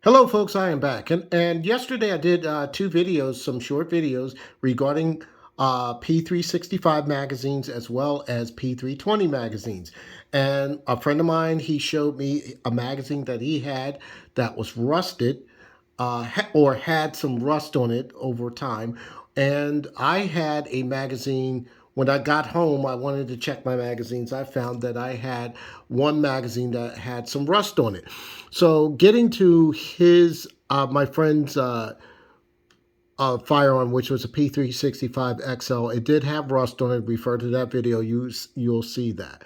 Hello, folks. I am back, and yesterday I did two videos, some short videos regarding P365 magazines as well as P320 magazines. And a friend of mine, he showed me a magazine that he had that was rusted, or had some rust on it over time. And I had a magazine. When I got home, I wanted to check my magazines. I found that I had one magazine that had some rust on it. So, getting to my friend's firearm, which was a P365 XL, it did have rust on it. Refer to that video. You'll see that.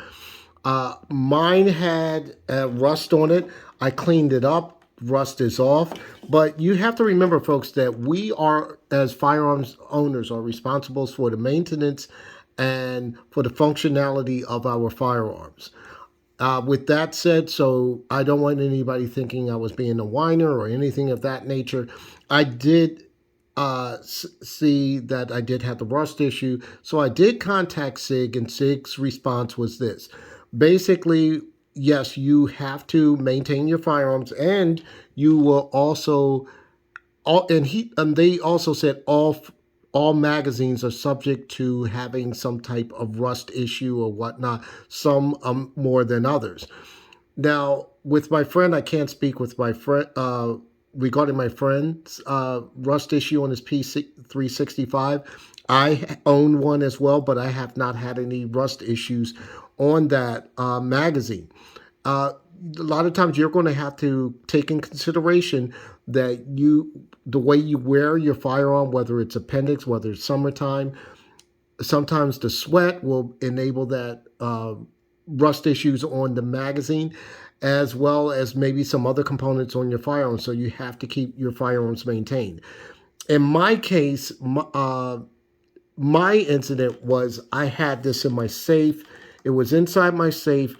Mine had rust on it. I cleaned it up. Rust is off. But you have to remember, folks, that we are, as firearms owners, are responsible for the maintenance and for the functionality of our firearms. With that said, so I don't want anybody thinking I was being a whiner or anything of that nature. I did see that I did have the rust issue. So I did contact SIG, and SIG's response was this. Basically, yes, you have to maintain your firearms, and you will also, and they also said all magazines are subject to having some type of rust issue or whatnot, some more than others. Now, with my friend, I can't speak with my friend regarding my friend's rust issue on his P365. I own one as well, but I have not had any rust issues on that magazine. A lot of times you're going to have to take in consideration that the way you wear your firearm, whether it's appendix, whether it's summertime, sometimes the sweat will enable that rust issues on the magazine, as well as maybe some other components on your firearm. So you have to keep your firearms maintained. In my case, my incident was I had this in my safe. It was inside my safe.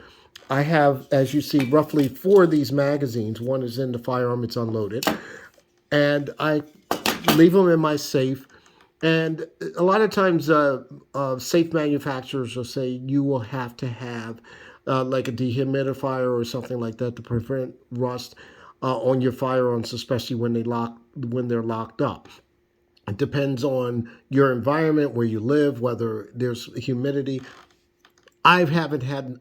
I have, as you see, roughly four of these magazines. One is in the firearm, it's unloaded. And I leave them in my safe. And a lot of times, safe manufacturers will say you will have to have like a dehumidifier or something like that to prevent rust on your firearms, especially when they're locked up. It depends on your environment, where you live, whether there's humidity. I haven't had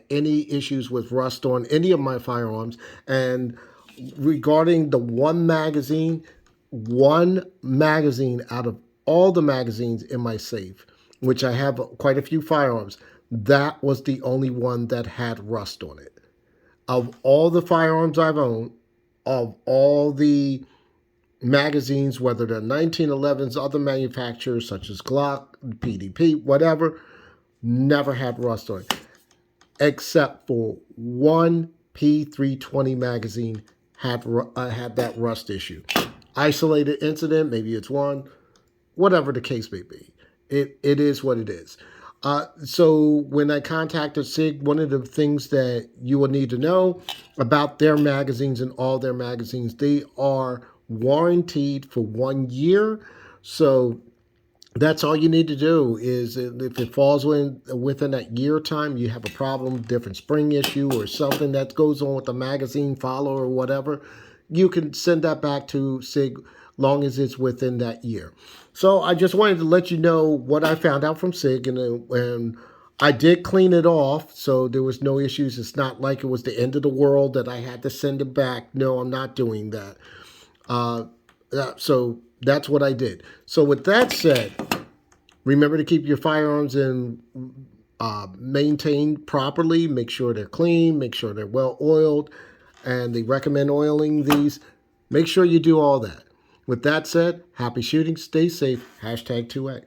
any issues with rust on any of my firearms. And regarding the one magazine out of all the magazines in my safe, which I have quite a few firearms, that was the only one that had rust on it. Of all the firearms I've owned, of all the magazines, whether they're 1911s, other manufacturers such as Glock, PDP, whatever, never had rust on it, except for one P320 magazine had that rust issue. Isolated incident, maybe it's one, whatever the case may be. It is what it is. So when I contacted SIG, one of the things that you will need to know about their magazines and all their magazines, they are warranted for 1 year. So that's all you need to do. Is if it falls within that year time, you have a problem, different spring issue or something that goes on with the magazine follow or whatever, you can send that back to SIG long as it's within that year. So I just wanted to let you know what I found out from SIG, and I did clean it off, so there was no issues. It's not like it was the end of the world that I had to send it back. No, I'm not doing that. So that's what I did. So with that said, remember to keep your firearms maintained properly. Make sure they're clean. Make sure they're well oiled. And they recommend oiling these. Make sure you do all that. With that said, happy shooting. Stay safe. #2A.